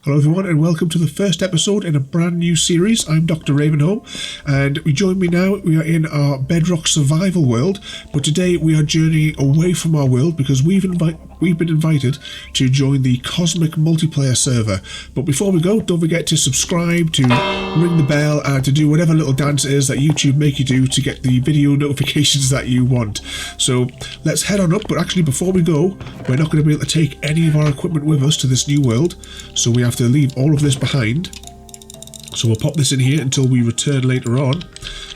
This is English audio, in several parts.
Hello everyone and welcome to the first episode in a brand new series. I'm Dr. Ravenholm and we join me now. We are in our Bedrock survival world, but today we are journeying away from our world because we've been invited to join the Cosmic multiplayer server. But before we go, don't forget to subscribe, to ring the bell and to do whatever little dance it is that YouTube make you do to get the video notifications that you want. So let's head on up, but actually before we go, we're not going to be able to take any of our equipment with us to this new world, so we have to leave all of this behind. So we'll pop this in here until we return later on.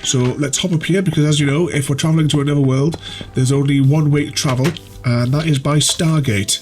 So let's hop up here because, as you know, if we're travelling to another world, there's only one way to travel, and that is by Stargate.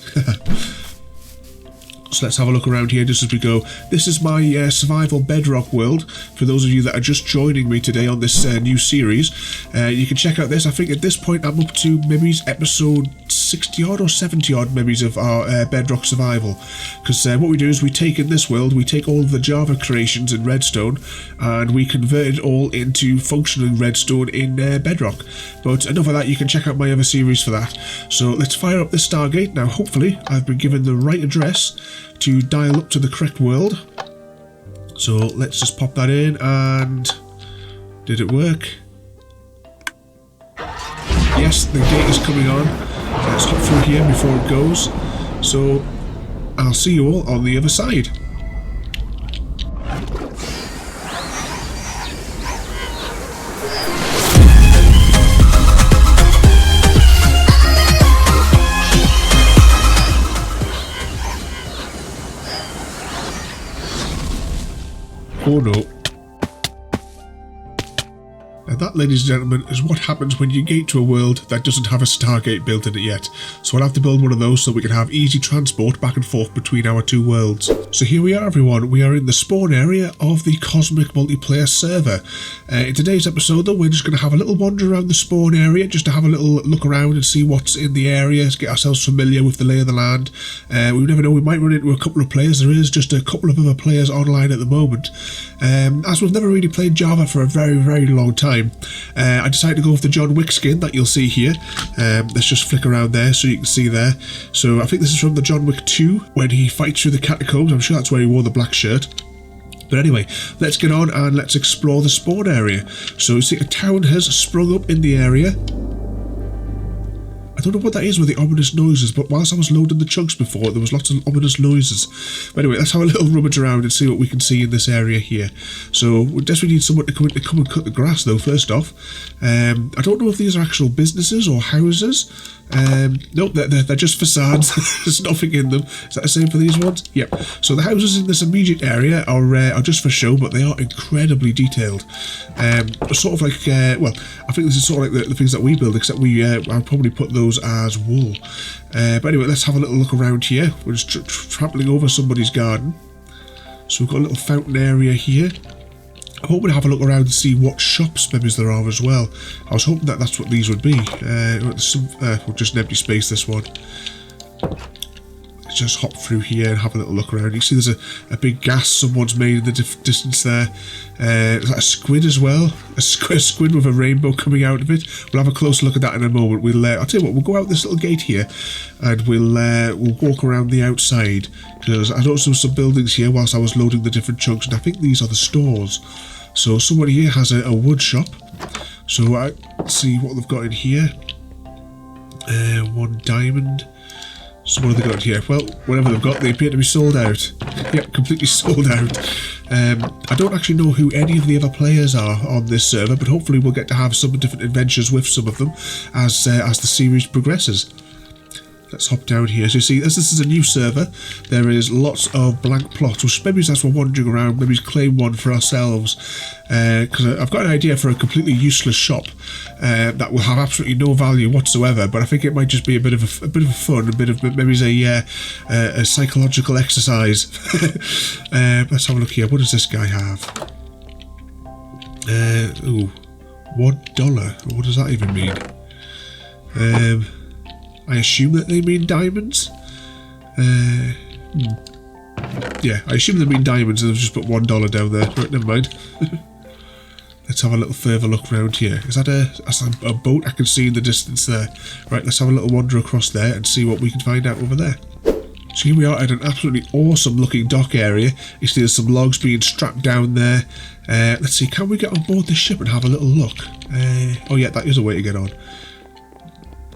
So let's have a look around here just as we go. This is my survival bedrock world. For those of you that are just joining me today on this new series, you can check out this. I think at this point I'm up to maybe episode 60 odd or 70 odd maybe of our bedrock survival, because what we do is we take in this world, we take all of the Java creations in Redstone and we convert it all into functioning Redstone in bedrock. But enough of that, you can check out my other series for that. So let's fire up this Stargate. Now hopefully I've been given the right address to dial up to the correct world. So let's just pop that in, and did it work? Yes, the gate is coming on. Let's hop through here before it goes. So I'll see you all on the other side. Oh no. And that, ladies and gentlemen, is what happens when you gate to a world that doesn't have a Stargate built in it yet. So I'll have to build one of those so we can have easy transport back and forth between our two worlds. So here we are everyone, we are in the spawn area of the Cosmic multiplayer server. In today's episode though, we're just going to have a little wander around the spawn area, just to have a little look around and see what's in the area, to get ourselves familiar with the lay of the land. We never know, we might run into a couple of players. There is just a couple of other players online at the moment. As we've never really played Java for a very, very long time, I decided to go with the John Wick skin that you'll see here. Let's just flick around there so you can see there. So I think this is from the John Wick 2 when he fights through the catacombs. I'm sure that's where he wore the black shirt. But anyway, let's get on and let's explore the spawn area. So you see a town has sprung up in the area. I don't know what that is with the ominous noises, but whilst I was loading the chunks before, there was lots of ominous noises. But anyway, let's have a little rummage around and see what we can see in this area here. So we desperately need someone to come and cut the grass though, first off. I don't know if these are actual businesses or houses. Nope, they're just facades. There's nothing in them. Is that the same for these ones? Yep. So the houses in this immediate area are just for show, but they are incredibly detailed. Sort of like, well, I think this is sort of like the things that we build, except I'll probably put those as wool. But anyway, let's have a little look around here. We're just trampling over somebody's garden. So we've got a little fountain area here. I'm hoping to have a look around and see what shops maybe there are as well. I was hoping that that's what these would be. We'll just an empty space, this one. Let's just hop through here and have a little look around. You see there's a big gas someone's made in the distance there. Is that a squid as well? A squid with a rainbow coming out of it. We'll have a close look at that in a moment. I'll tell you what, we'll go out this little gate here and we'll walk around the outside, because I noticed there was some buildings here whilst I was loading the different chunks, and I think these are the stores. So someone here has a wood shop. So let's see what they've got in here. 1 diamond. So what have they got here? Well, whatever they've got, they appear to be sold out. Yep, completely sold out. I don't actually know who any of the other players are on this server, but hopefully we'll get to have some different adventures with some of them as the series progresses. Let's hop down here. So you see, as this is a new server, there is lots of blank plots, which maybe as we're wandering around, maybe claim one for ourselves. Because I've got an idea for a completely useless shop that will have absolutely no value whatsoever. But I think it might just be a bit of fun, a bit of maybe a psychological exercise. Let's have a look here. What does this guy have? $1. What does that even mean? I assume that they mean diamonds. Yeah, I assume they mean diamonds, and they've just put $1 down there. Right, never mind. Let's have a little further look around here. Is that a boat I can see in the distance there? Right, let's have a little wander across there and see what we can find out over there. So here we are at an absolutely awesome looking dock area. You see there's some logs being strapped down there. Let's see, can we get on board the ship and have a little look? Oh yeah, that is a way to get on.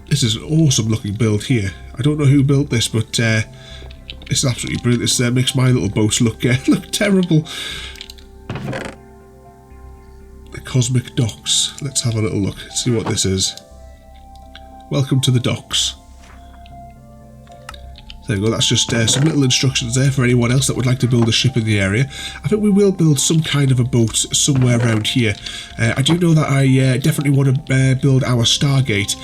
This is an awesome looking build here. I don't know who built this, but it's absolutely brilliant. This makes my little boats look look terrible. The Cosmic Docks. Let's have a little look, see what this is. Welcome to the docks. There you go, that's just some little instructions there for anyone else that would like to build a ship in the area. I think we will build some kind of a boat somewhere around here. I do know that I definitely want to build our Stargate,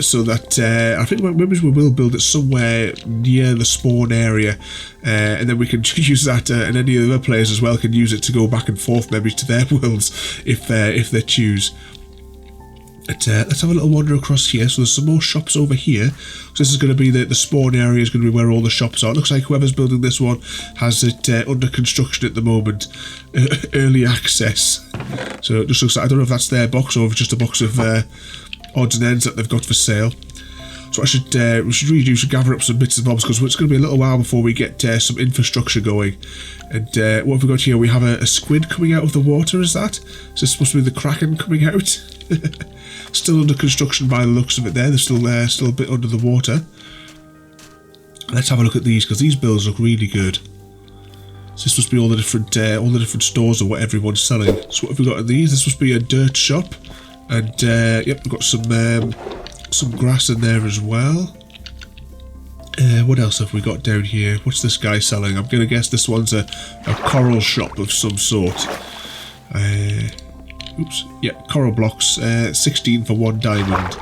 so that I think maybe we will build it somewhere near the spawn area, and then we can use that, and any other players as well can use it to go back and forth maybe to their worlds if they choose. But, let's have a little wander across here. So there's some more shops over here. So this is going to be the spawn area, is going to be where all the shops are. It looks like whoever's building this one has it under construction at the moment. Early access. So it just looks like, I don't know if that's their box or if it's just a box of odds and ends that they've got for sale. So we should really do, gather up some bits and bobs, because it's going to be a little while before we get some infrastructure going. And what have we got here? We have a squid coming out of the water, is that? Is this supposed to be the Kraken coming out? Still under construction by the looks of it there. They're still a bit under the water. Let's have a look at these, because these builds look really good. So this must be all the different stores of what everyone's selling. So what have we got in these? This must be a dirt shop. And yep, we've got some grass in there as well. What else have we got down here? What's this guy selling? I'm going to guess this one's a coral shop of some sort. Oops. Yeah, coral blocks. 16 for 1 diamond.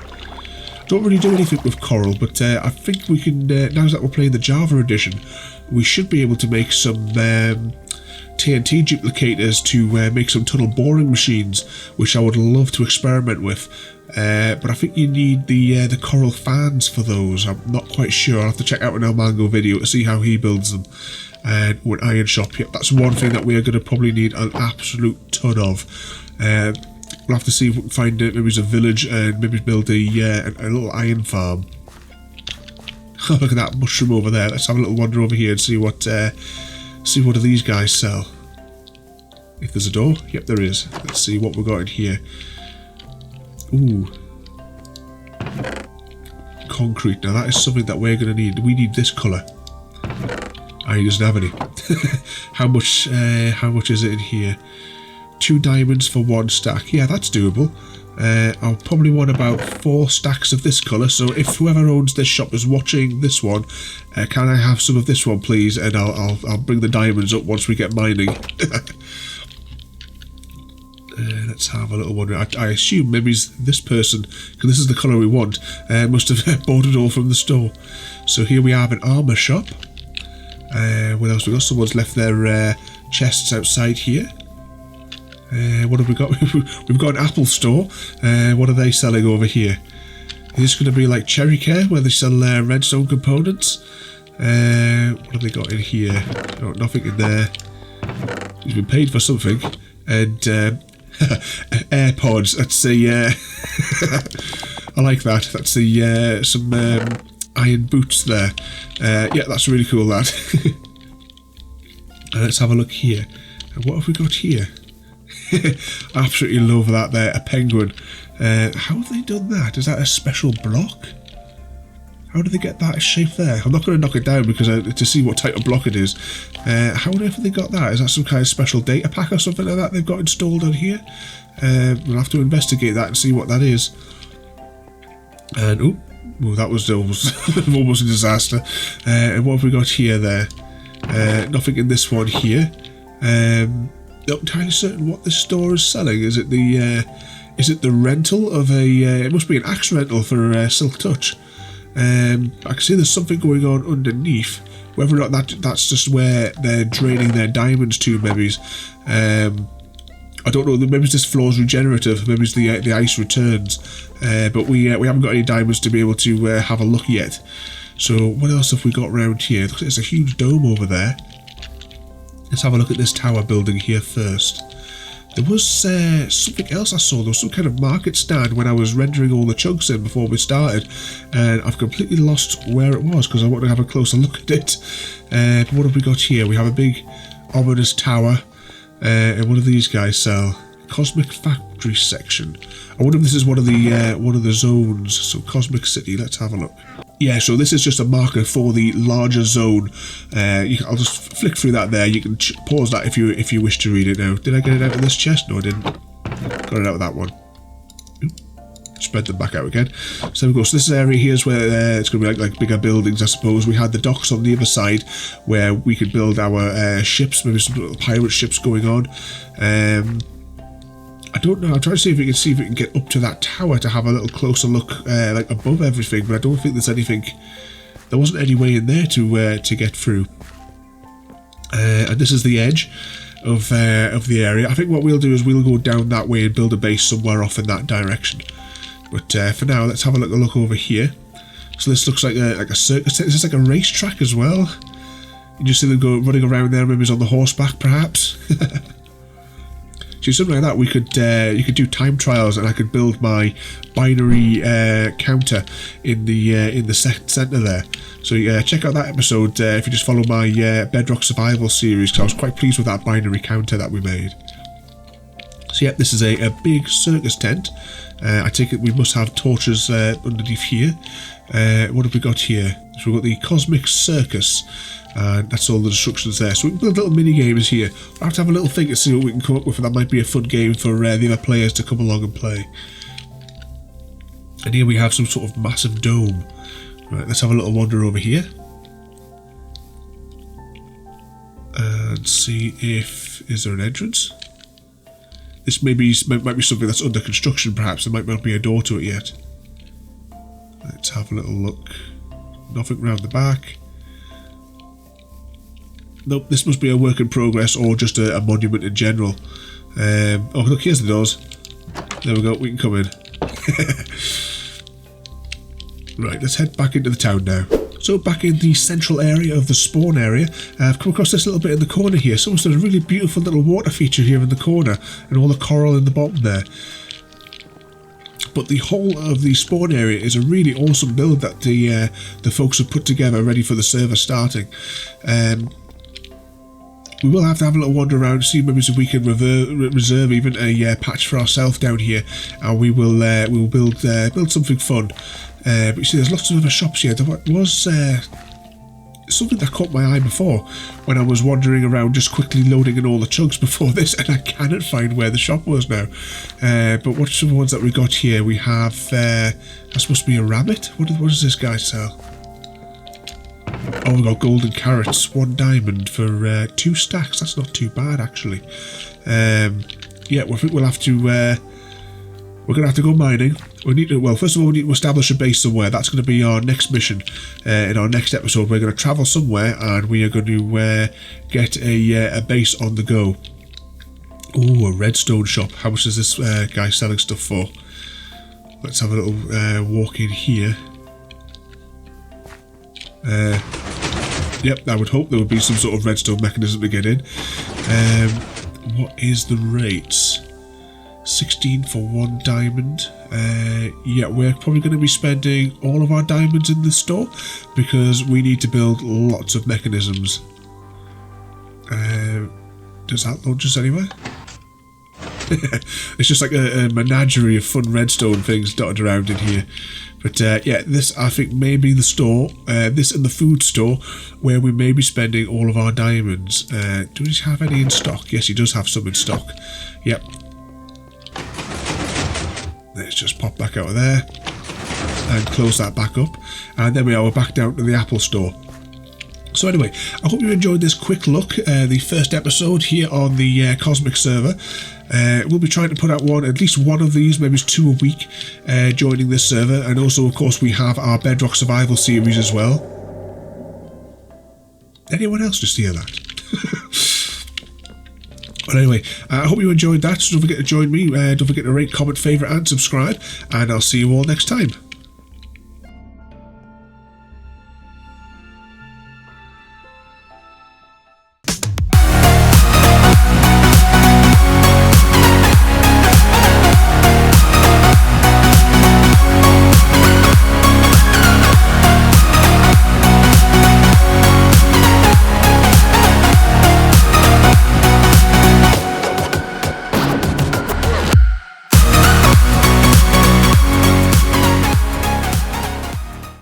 Don't really do anything with coral, but I think we can, now that we're playing the Java edition, we should be able to make some TNT duplicators to make some tunnel boring machines, which I would love to experiment with. But I think you need the coral fans for those. I'm not quite sure. I'll have to check out an El Mango video to see how he builds them. And an iron shop, yep, that's one thing that we are going to probably need an absolute ton of. We'll have to see if we can find maybe a village and maybe build a little iron farm. Look at that mushroom over there. Let's have a little wander over here and see what do these guys sell. If there's a door, yep, there is. Let's see what we've got in here. Ooh, concrete. Now that is something that we're going to need. We need this colour. He doesn't have any. How much is it in here? 2 diamonds for 1 stack. Yeah, that's doable. I'll probably want about 4 stacks of this colour. So if whoever owns this shop is watching this one, can I have some of this one, please? And I'll bring the diamonds up once we get mining. Let's have a little wonder. I assume maybe this person, because this is the colour we want, must have bought it all from the store. So here we have an armour shop. What else we got? Someone's left their chests outside here. What have we got? We've got an Apple store. What are they selling over here? Is this going to be like Cherry Care, where they sell redstone components? What have they got in here? Oh, nothing in there. He's been paid for something. And AirPods. That's the I like that. That's the some iron boots there. Yeah, that's really cool, that. Let's have a look here. And what have we got here? Absolutely love that there. A penguin. How have they done that? Is that a special block? How do they get that shape there? I'm not going to knock it down because to see what type of block it is. How on earth have they got that? Is that some kind of special data pack or something like that they've got installed on here? We'll have to investigate that and see what that is. And oh, that was almost almost a disaster. And what have we got here? There, nothing in this one here. Not entirely certain what this store is selling. Is it the rental of a? It must be an axe rental for Silk Touch. I can see there's something going on underneath. Whether or not that's just where they're draining their diamonds to, maybe. I don't know. Maybe this floor is regenerative. Maybe the ice returns. But we haven't got any diamonds to be able to have a look yet. So what else have we got around here? There's a huge dome over there. Let's have a look at this tower building here first. There was something else I saw. There was some kind of market stand when I was rendering all the chunks in before we started, and I've completely lost where it was because I want to have a closer look at it. But what have we got here? We have a big ominous tower, and one of these guys sell Cosmic Factory section. I wonder if this is one of the zones. So Cosmic City. Let's have a look. Yeah, so this is just a marker for the larger zone. I'll just flick through that there. You can pause that if you wish to read it now. Did I get it out of this chest? No, I didn't. Got it out of that one. Spread them back out again. So there we go. So this area here is where it's going to be like bigger buildings, I suppose. We had the docks on the other side where we could build our ships, maybe some little pirate ships going on. I don't know. I'm trying to see if we can get up to that tower to have a little closer look, like above everything. But I don't think there's anything. There wasn't any way in there to get through. And this is the edge of the area. I think what we'll do is we'll go down that way and build a base somewhere off in that direction. But for now, let's have a little look over here. So this looks like a circus. Is this like a racetrack as well? You just see them go running around there. Maybe it's on the horseback, perhaps. So something like that, we could you could do time trials, and I could build my binary counter in the center there. So check out that episode if you just follow my Bedrock Survival series, because I was quite pleased with that binary counter that we made. So yeah, this is a big circus tent. I take it we must have torches underneath here. What have we got here? So we've got the Cosmic Circus. And that's all the instructions there. So we can build little mini games here. We'll have to have a little think and see what we can come up with, and that might be a fun game for the other players to come along and play. And here we have some sort of massive dome. Right, let's have a little wander over here and see if is there an entrance. This might be something that's under construction. Perhaps there might not be a door to it yet. Let's have a little look. Nothing round the back. Nope, this must be a work in progress or just a monument in general. Oh, look, here's the doors. There we go, we can come in. Right, let's head back into the town now. So back in the central area of the spawn area, I've come across this little bit in the corner here. Someone's done a really beautiful little water feature here in the corner, and all the coral in the bottom there. But the whole of the spawn area is a really awesome build that the folks have put together ready for the server starting. We will have to have a little wander around, see maybe if we can reserve even a patch for ourselves down here, and we will build something fun. But you see, there's lots of other shops here. There was something that caught my eye before when I was wandering around, just quickly loading in all the chunks before this, and I cannot find where the shop was now. But what's some ones that we got here? We have that's supposed to be a rabbit. What does this guy sell? Oh, we got golden carrots, 1 diamond for 2 stacks. That's not too bad, actually. Yeah, I think we'll have to. We're gonna have to go mining. We need to. Well, first of all, we need to establish a base somewhere. That's going to be our next mission. In our next episode, we're going to travel somewhere, and we are going to get a base on the go. Oh, a redstone shop. How much is this guy selling stuff for? Let's have a little walk in here. Yep, I would hope there would be some sort of redstone mechanism to get in. What is the rates? 16 for 1 diamond. Yeah, we're probably going to be spending all of our diamonds in the store because we need to build lots of mechanisms. Does that launch us anywhere? It's just like a menagerie of fun redstone things dotted around in here. But yeah, this I think may be the store, this and the food store, where we may be spending all of our diamonds. Do we have any in stock? Yes, he does have some in stock. Yep. Let's just pop back out of there and close that back up. And there we are, we're back down to the Apple store. So anyway, I hope you enjoyed this quick look, the first episode here on the Cosmic server. We'll be trying to put out at least one of these, maybe 2 a week, joining this server. And also, of course, we have our Bedrock Survival series as well. Anyone else just hear that? But anyway, I hope you enjoyed that. So don't forget to join me. Don't forget to rate, comment, favourite and subscribe. And I'll see you all next time.